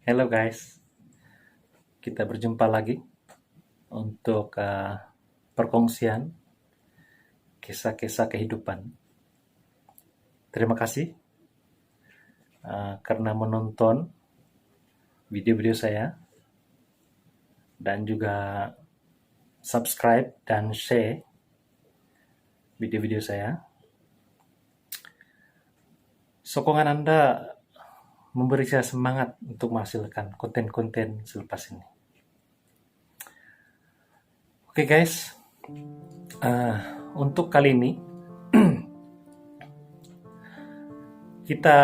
Hello guys, kita berjumpa lagi untuk perkongsian kisah-kisah kehidupan. Terima kasih karena menonton video-video saya dan juga subscribe dan share video-video saya. Sokongan Anda memberi saya semangat untuk menghasilkan konten-konten selepas ini. Oke guys, untuk kali ini kita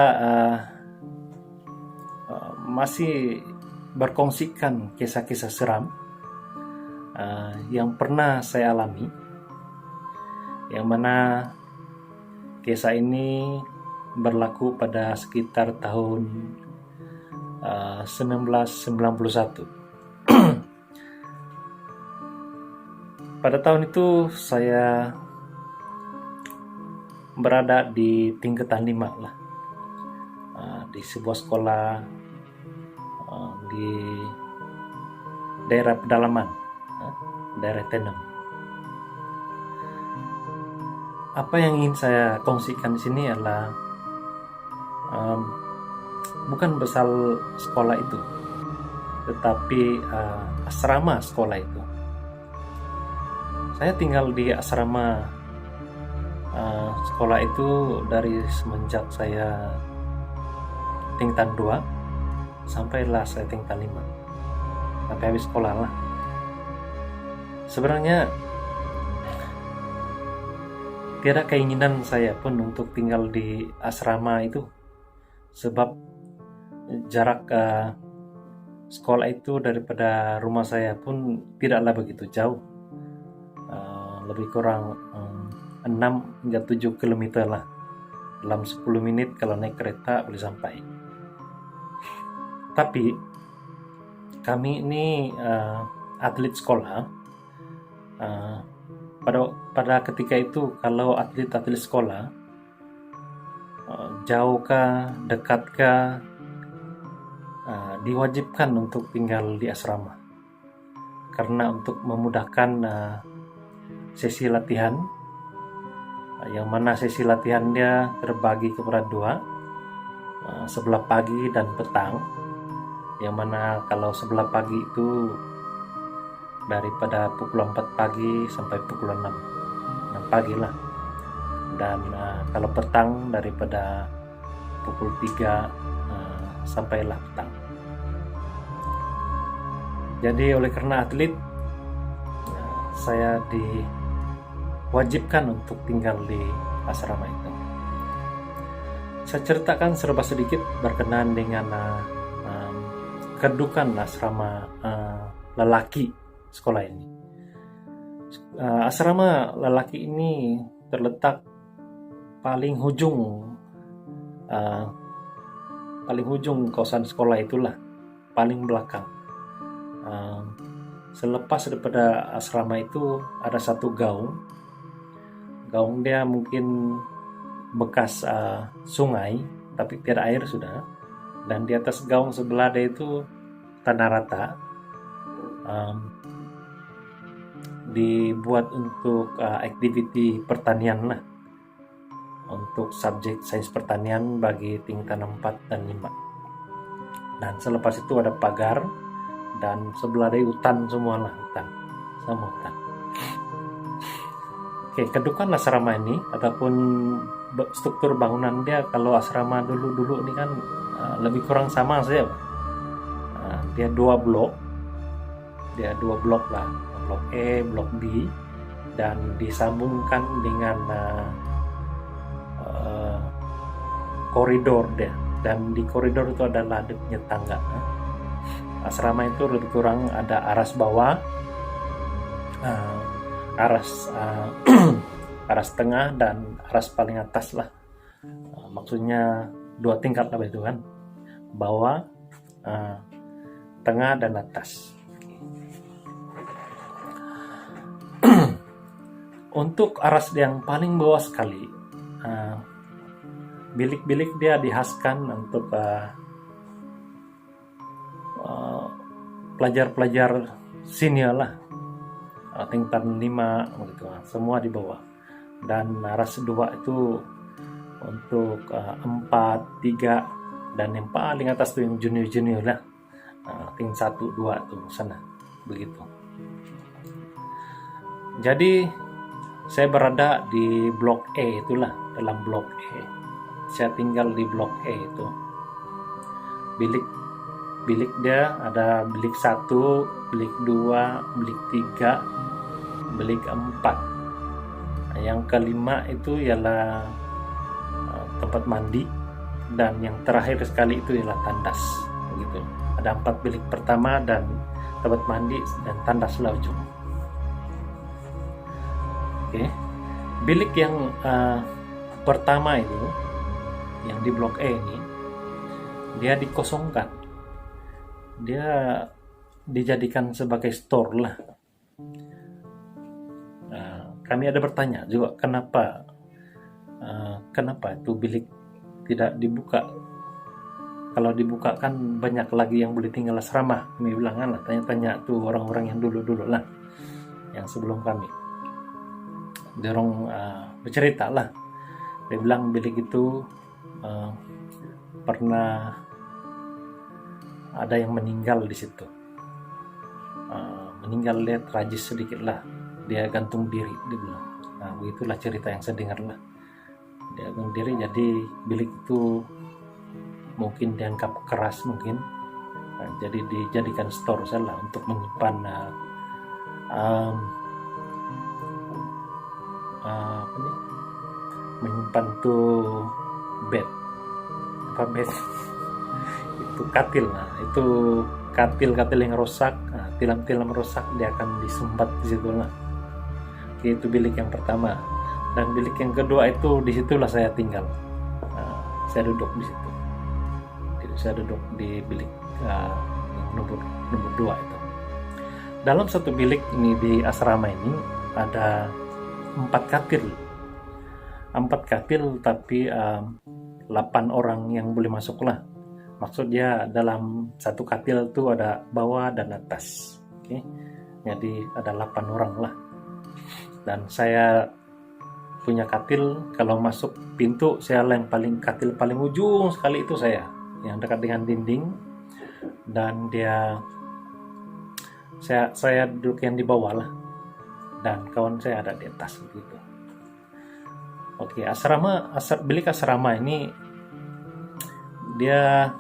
masih berkongsikan kisah-kisah seram yang pernah saya alami, yang mana kisah ini berlaku pada sekitar tahun 1991. Pada tahun itu saya berada di tingkatan 5 lah, di sebuah sekolah di daerah pedalaman, daerah Tenem. Apa yang ingin saya kongsikan di sini adalah bukan besar sekolah itu, tetapi asrama sekolah itu. Saya tinggal di asrama sekolah itu dari semenjak saya tingkatan 2 sampailah saya tingkatan 5, sampai habis sekolah lah. Sebenarnya tiada keinginan saya pun untuk tinggal di asrama itu, sebab jarak sekolah itu daripada rumah saya pun tidaklah begitu jauh, lebih kurang 6 hingga 7 km lah. Dalam 10 menit kalau naik kereta boleh sampai. Tapi kami ini atlet sekolah. Pada ketika itu kalau atlet-atlet sekolah jauh kah, dekat kah, diwajibkan untuk tinggal di asrama, karena untuk memudahkan sesi latihan, yang mana sesi latihan dia terbagi kepada 2, sebelah pagi dan petang, yang mana kalau sebelah pagi itu daripada pukul 4 pagi sampai pukul 6 pagi lah, dan kalau petang daripada pukul 3 sampailah petang. Jadi oleh karena atlet, saya diwajibkan untuk tinggal di asrama itu. Saya ceritakan serba sedikit berkenaan dengan kedudukan asrama lelaki sekolah ini. Asrama lelaki ini terletak paling hujung kawasan sekolah itulah, paling belakang. Selepas daripada asrama itu ada satu gaung dia mungkin bekas sungai, tapi tiada air sudah, dan di atas gaung sebelah dia itu tanah rata, dibuat untuk aktiviti pertanian lah, untuk subjek sains pertanian bagi tingkatan 4 dan 5. Dan selepas itu ada pagar, dan sebelah ada hutan semua lah, hutan. Oke, kedudukan asrama ini ataupun struktur bangunan dia, kalau asrama dulu ini kan lebih kurang sama saja. Dia 2 blok lah, blok E, blok B, dan disambungkan dengan koridor dia, dan di koridor itu adalah adanya tangga. Asrama itu lebih kurang ada aras bawah, aras tengah, dan aras paling atas lah. Maksudnya 2 tingkat lah itu kan, bawah, tengah, dan atas. Untuk aras yang paling bawah sekali, bilik-bilik dia dihaskan untuk pelajar-pelajar senior lah, tingkatan 5 gitu, semua di bawah. Dan ras 2 itu untuk 4, 3, dan yang paling atas tuh yang junior lah, tingkat 1, 2 tuh sana begitu. Jadi saya berada di blok E itulah, dalam blok E. Saya tinggal di blok E itu. Bilik dia ada bilik 1, bilik 2, bilik 3, bilik 4. Yang kelima itu ialah tempat mandi, dan yang terakhir sekali itu ialah tandas begitu. Ada 4 bilik pertama dan tempat mandi dan tandas lah ujung. Oke. Bilik yang pertama itu, yang di blok E ini, dia dikosongkan. Dia dijadikan sebagai store lah. Kami ada bertanya juga kenapa itu bilik tidak dibuka. Kalau dibuka kan banyak lagi yang boleh tinggal asrama. Kami bilang lah, tanya-tanya tuh orang-orang yang dulu-dulu lah, yang sebelum kami. Dorong bercerita lah. Dia bilang bilik itu pernah ada yang meninggal di situ. Meninggal, dia tragis sedikit lah. Dia gantung diri, dia bilang. Nah, begitulah cerita yang saya dengar lah. Dia gantung diri, jadi bilik itu mungkin dianggap keras mungkin. Nah, jadi dijadikan store salah untuk menyimpan menyimpan tuh bed itu katil. Nah, itu katil yang rusak, tilam-tilam rusak, dia akan disumbat di situ lah. Itu bilik yang pertama. Dan bilik yang kedua itu disitulah saya tinggal. Saya duduk di situ. Saya duduk di bilik nomor 2 itu. Dalam satu bilik ini di asrama ini ada 4 katil. 4 katil, tapi 8 orang yang boleh masuk lah. Maksudnya dalam satu katil itu ada bawah dan atas. Oke. Jadi ada 8 orang lah. Dan saya punya katil, kalau masuk pintu saya yang katil paling ujung sekali itu saya, yang dekat dengan dinding. Dan saya duduk yang di bawah lah, dan kawan saya ada di atas begitu. Oke, bilik asrama ini dia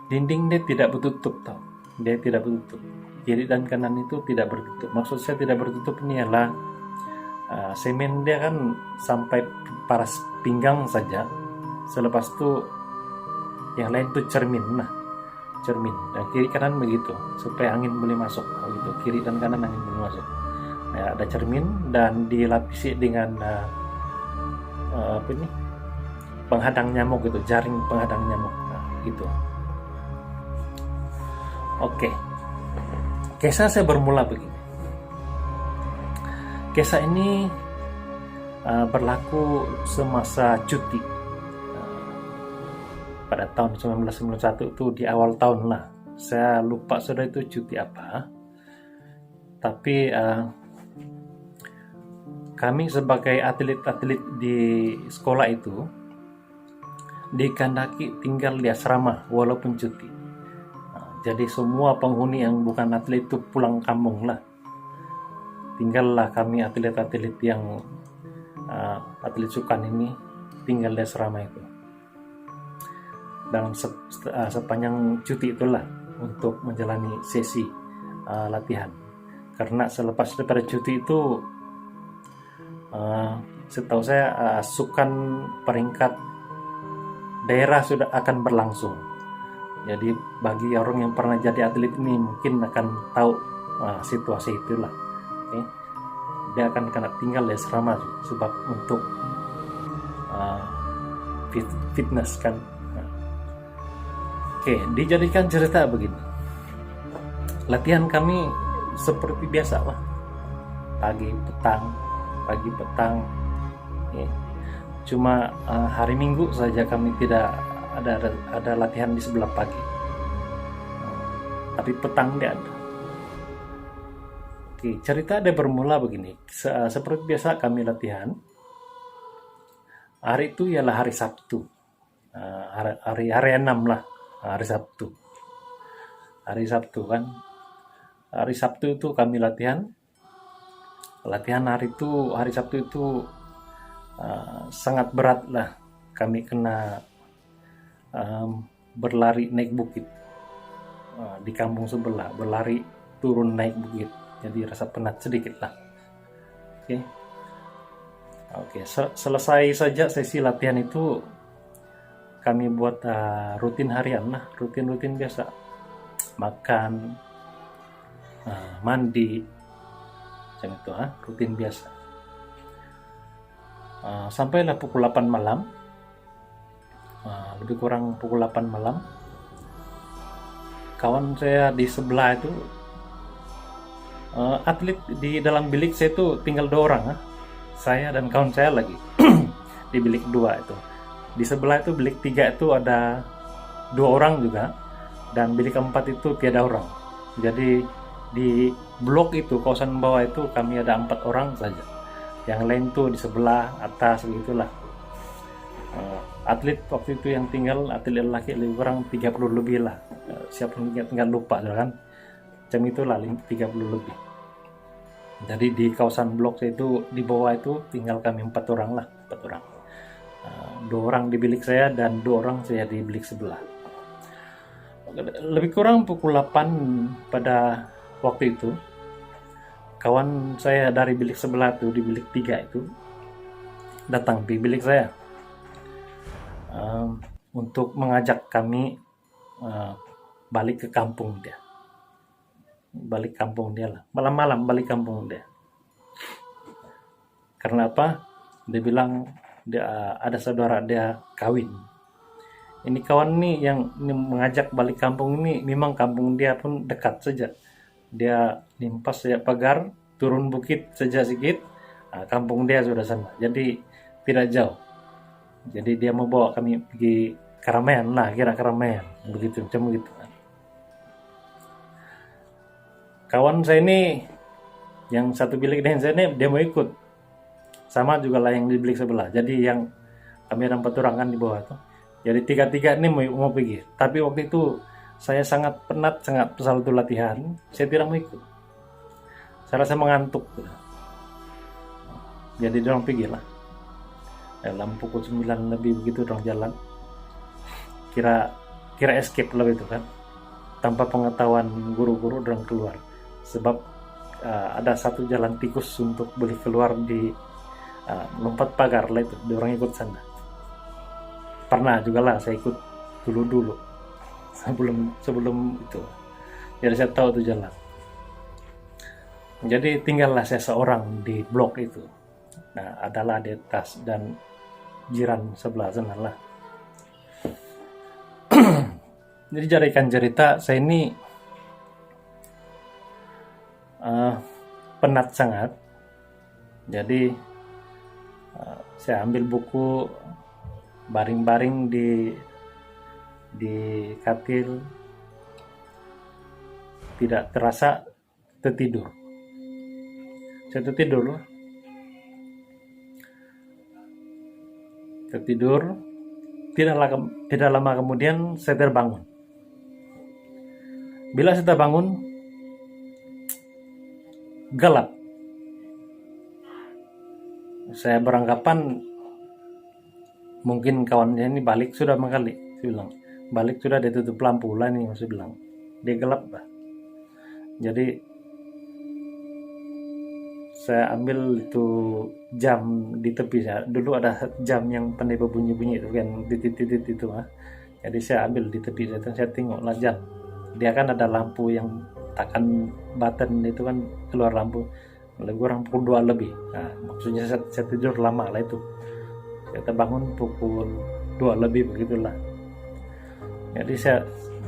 dinding dia tidak bertutup tau. Dia tidak bertutup. Kiri dan kanan itu tidak bertutup. Maksud saya tidak bertutup ini adalah semen dia kan sampai paras pinggang saja. Selepas itu yang lain itu cermin. Dan kiri kanan begitu, supaya angin boleh masuk gitu. Kiri dan kanan angin boleh masuk. Nah, ada cermin dan dilapisi dengan penghadang nyamuk gitu, jaring penghadang nyamuk. Nah, gitu. Oke. Kisah saya bermula begini. Kisah ini berlaku semasa cuti. Pada tahun 1991 itu di awal tahun lah. Saya lupa sudah itu cuti apa. Tapi kami sebagai atlet-atlet di sekolah itu dikehendaki tinggal di asrama walaupun cuti. Jadi semua penghuni yang bukan atlet itu pulang kampung lah. Tinggallah kami atlet-atlet yang atlet sukan ini tinggal di asrama itu. Dalam sepanjang cuti itulah untuk menjalani sesi latihan. Karena selepas daripada cuti itu setahu saya sukan peringkat daerah sudah akan berlangsung. Jadi bagi orang yang pernah jadi atlet ini mungkin akan tahu situasi itulah. Okay. Dia akan kena tinggal di asrama sebab untuk fitness kan. Oke, dijadikan cerita begini. Latihan kami seperti biasa lah. Pagi petang. Okay. Cuma hari Minggu saja kami tidak ada latihan di sebelah pagi. tapi petang dia ada. Oke, cerita dia bermula begini. Seperti biasa kami latihan. Hari itu ialah hari Sabtu. Hari 6 lah, hari Sabtu. Hari Sabtu kan. Hari Sabtu itu kami latihan. Latihan hari Sabtu itu sangat berat lah. Kami kena berlari naik bukit di kampung sebelah, berlari turun naik bukit. Jadi rasa penat sedikit lah. Oke, selesai saja sesi latihan itu kami buat rutin harian lah, rutin biasa, makan, mandi, macam itu, rutin biasa. Sampailah pukul 8 malam, lebih kurang pukul 8 malam, kawan saya di sebelah itu, atlet di dalam bilik saya itu tinggal 2 orang, saya dan kawan saya lagi di bilik 2 itu. Di sebelah itu bilik 3 itu ada 2 orang juga, dan bilik 4 itu tiada orang. Jadi di blok itu, kawasan bawah itu kami ada 4 orang saja. Yang lain tuh di sebelah atas begitulah. Atlet waktu itu yang tinggal, atlet laki lebih kurang 30 lebih lah. Siapa tinggal lupa kan. Jam itulah 30 lebih. Jadi di kawasan blok itu di bawah itu tinggal kami 4 orang lah, 4 orang. 2 orang di bilik saya dan 2 orang saya di bilik sebelah. Lebih kurang pukul 8 pada waktu itu, kawan saya dari bilik sebelah itu, di bilik 3 itu, datang di bilik saya untuk mengajak kami balik ke kampung dia. Balik kampung dia lah, malam-malam balik kampung dia. Karena apa? Dia bilang dia ada saudara dia kawin. Ini kawan nih yang mengajak balik kampung ini, memang kampung dia pun dekat saja. Dia limpas saja pagar, turun bukit saja sedikit, kampung dia sudah sana. Jadi tidak jauh. Jadi dia mau bawa kami pergi keramaian lah, kira keramaian, begitu, macam begitu. Kawan saya ini yang satu bilik dengan saya ini, dia mau ikut, sama juga lah yang di bilik sebelah. Jadi yang kami ada 4 orang kan di bawah tuh. Jadi 3-3 ini mau pergi. Tapi waktu itu saya sangat penat, sangat pesal itu latihan. Saya tidak mau ikut. Saya rasa mengantuk. Jadi dorang pergi lah. Dalam pukul 9 lebih begitu dorang jalan. Kira escape lah itu kan. Tanpa pengetahuan guru-guru dorang keluar. Sebab ada satu jalan tikus untuk boleh keluar di lompat pagar lah itu. Dorang ikut sana. Pernah juga lah saya ikut dulu sebelum itu. Jadi saya tahu itu jalan. Jadi tinggallah saya seorang di blok itu. Nah, adalah di atas dan jiran sebelah sana lah. Jadi jadikan cerita, saya ini penat sangat. Jadi saya ambil buku, baring-baring di katil, tidak terasa tertidur. Saya tertidur loh. Tertidur, tidak lama kemudian saya terbangun. Bila saya terbangun, gelap. Saya beranggapan mungkin kawannya ini balik sudah mengkali. Saya bilang, balik sudah, dia tutup lampu lah nih, saya bilang. Dia gelap lah. Jadi saya ambil itu jam di tepi saya. Dulu ada jam yang pandai berbunyi-bunyi itu kan, titit-titit itu. Jadi saya ambil di tepi saya tengoklah jam. Dia kan ada lampu yang tekan button itu kan keluar lampu. Lebih kurang pukul 2 lebih. Nah, maksudnya saya tidur lama lah itu. Saya terbangun pukul 2 lebih begitulah. Jadi saya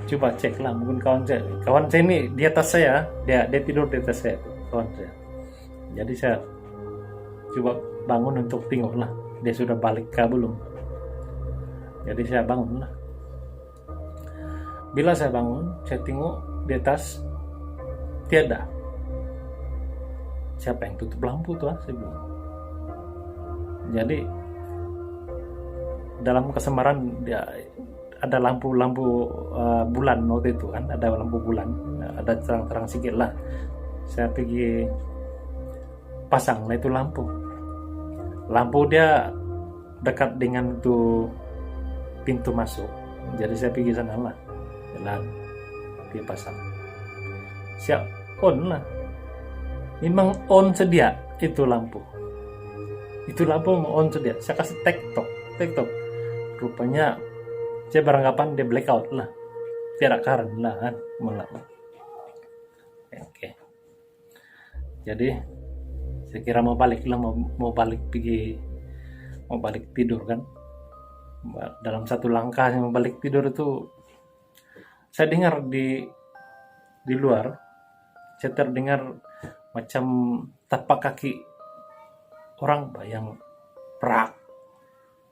coba cek lah, mungkin kawan saya ini di atas saya, dia tidur di atas saya, kawan saya. Jadi saya coba bangun untuk tengok lah, dia sudah balik kah belum. Jadi saya bangun lah. Bila saya bangun, saya tengok di atas tiada. Siapa yang tutup lampu tuh? Saya bilang. Jadi dalam kesemaran dia ada lampu-lampu bulan waktu itu kan, ada lampu bulan, ada terang-terang sedikit lah. Saya pergi pasang lah itu lampu dia dekat dengan itu pintu masuk, jadi saya pergi sana lah, jalan dia pasang, siap on lah, memang on sedia itu lampu on sedia. Saya kasih tektok, rupanya saya beranggapan dia blackout lah, tiada current lah kan, malah. Oke. Jadi saya kira mau balik tidur kan. Dalam satu langkah yang mau balik tidur itu saya dengar di luar, saya terdengar macam tapak kaki orang yang prak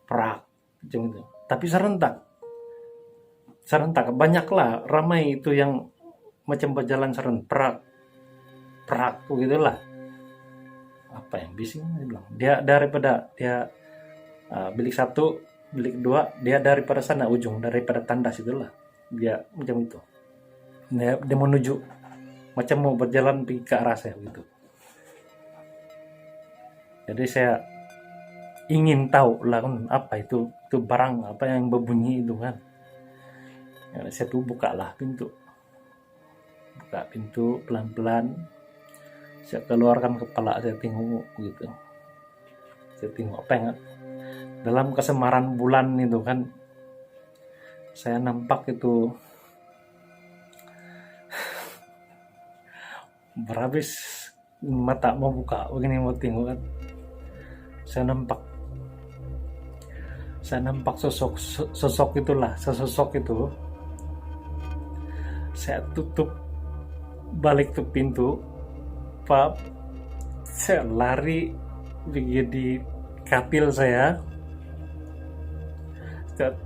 macam itu, tapi serentak banyaklah, ramai itu yang macam berjalan serentak prak begitulah. Apa yang bising dia bilang, dia daripada dia bilik 1, bilik 2, dia daripada sana ujung, daripada tandas itulah dia macam itu, dia menuju macam mau berjalan pergi ke arah saya gitu. Jadi saya ingin tahu lah kan, apa itu barang apa yang berbunyi itu kan. Ya, saya tuh buka pintu pelan-pelan, saya keluarkan kepala, saya tengok gitu. Saya tengok apa yang dalam kesemaran bulan itu kan, saya nampak itu berhabis mata mau buka begini mau tengok kan, saya nampak sosok itu, saya tutup balik tuh pintu, saya lari pergi di kapil saya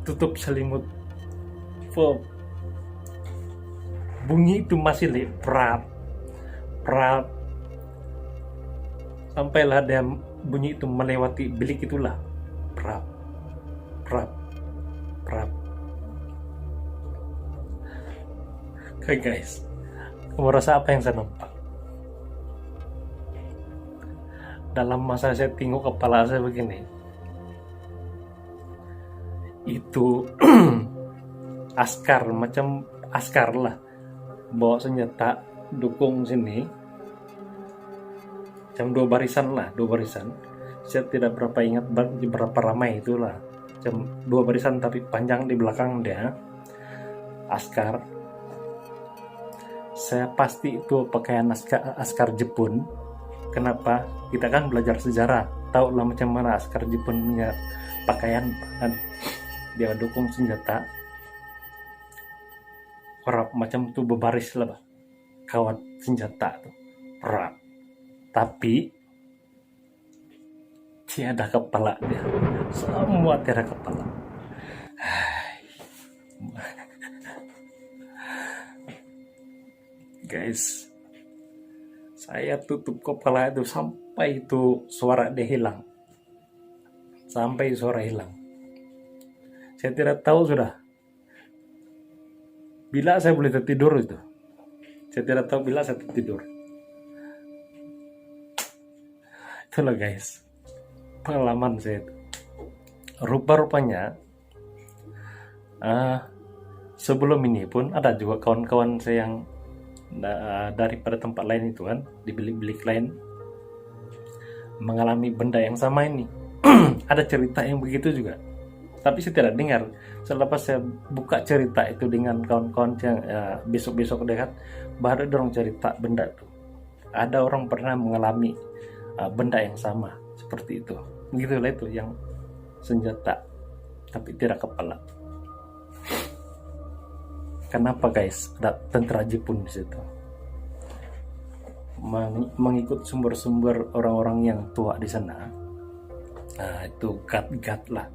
tutup selimut, bunyi itu masih prat, sampailah dia bunyi itu melewati bilik itulah, prat. Oke guys, kamu rasa apa yang saya nampak? Dalam masa saya tengok kepala saya begini, itu macam askar lah, bawa senjata dukung sini, macam dua barisan. Saya tidak berapa ingat berapa ramai itulah, macam 2 barisan tapi panjang di belakang dia askar. Saya pasti itu pakaian askar Jepun. Kenapa? Kita kan belajar sejarah, tahu lah macam mana askar Jepun punya pakaian kan. Dia dukung senjata, korap macam tu berbaris lah, kawat senjata tuh, perap. Tapi tiada kepala dia, semua tiada kepala. Guys, saya tutup kepala itu sampai itu suara dia hilang, saya tidak tahu sudah bila saya boleh tertidur itu. Saya tidak tahu bila saya tertidur. Itulah guys, pengalaman saya itu. Rupa-rupanya sebelum ini pun ada juga kawan-kawan saya yang daripada tempat lain itu kan, di bilik-bilik lain mengalami benda yang sama ini. Ada cerita yang begitu juga, tapi saya tidak dengar. Selepas saya buka cerita itu dengan kawan-kawan yang besok-besok dekat, baru dorong cerita benda itu. Ada orang pernah mengalami benda yang sama seperti itu. Begitulah itu yang senjata tapi tidak kepala. Kenapa guys? Ada tentara Jepun di situ. Mengikut sumber-sumber orang-orang yang tua di sana. Nah, itu gat lah.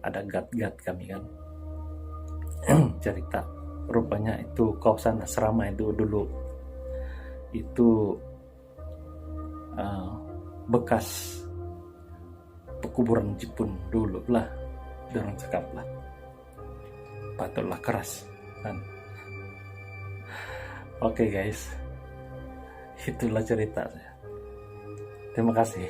Ada gat kami kan. Cerita. rupanya itu kawasan asrama itu dulu itu bekas pekuburan Jepun dulu lah, dorong cakap lah, patutlah keras kan. Oke guys, itulah cerita saya. Terima kasih.